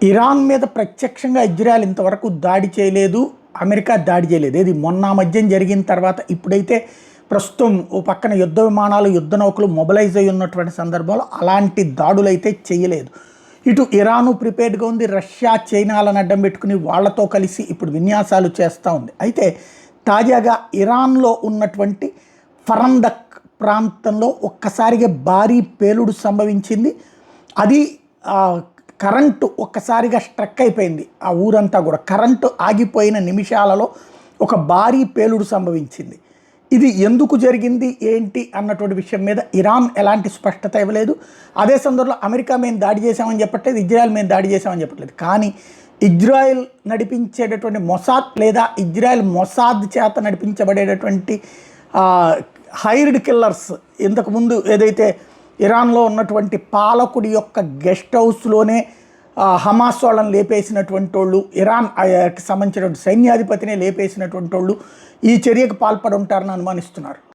Iran మీద ప్రత్యక్షంగా Israel ఇంతవరకు దాడి చేయలేదు. అమెరికా దాడి చేయలేదు. ఇది మొన్న మధ్యం జరిగిన తర్వాత ఇప్పుడైతే ప్రస్తుతం ఓ పక్కన యుద్ధ విమానాలు, యుద్ధ నౌకలు మొబిలైజ్ అయి ఉన్నటువంటి సందర్భంలో అలాంటి దాడులు అయితే చేయలేదు. ఇటు ఇరాను ప్రిపేర్డ్గా ఉంది. రష్యా, చైనాలను అడ్డం పెట్టుకుని వాళ్లతో కలిసి ఇప్పుడు విన్యాసాలు చేస్తూ ఉంది. అయితే తాజాగా ఇరాన్లో ఉన్నటువంటి ఫరందక్ ప్రాంతంలో ఒక్కసారిగా భారీ పేలుడు సంభవించింది. అది కరెంటు ఒక్కసారిగా స్ట్రక్ అయిపోయింది. ఆ ఊరంతా కూడా కరెంటు ఆగిపోయిన నిమిషాలలో ఒక భారీ పేలుడు సంభవించింది. ఇది ఎందుకు జరిగింది ఏంటి అన్నటువంటి విషయం మీద ఇరాన్ ఎలాంటి స్పష్టత ఇవ్వలేదు. అదే సందర్భంలో అమెరికా మేము దాడి చేసామని చెప్పట్లేదు, ఇజ్రాయెల్ మేము దాడి చేసామని చెప్పట్లేదు. కానీ ఇజ్రాయెల్ నడిపించేటటువంటి మొసాద్ లేదా ఇజ్రాయెల్ మొసాద్ చేత నడిపించబడేటటువంటి హైర్డ్ కిల్లర్స్, ఇంతకుముందు ఏదైతే ఇరాన్లో ఉన్నటువంటి పాలకుడి యొక్క గెస్ట్ హౌస్లోనే హమాస్ వాళ్ళని లేపేసినటువంటి వాళ్ళు, ఇరాన్కి సంబంధించినటువంటి సైన్యాధిపతినే లేపేసినటువంటి వాళ్ళు ఈ చర్యకు పాల్పడి ఉంటారని అనుమానిస్తున్నారు.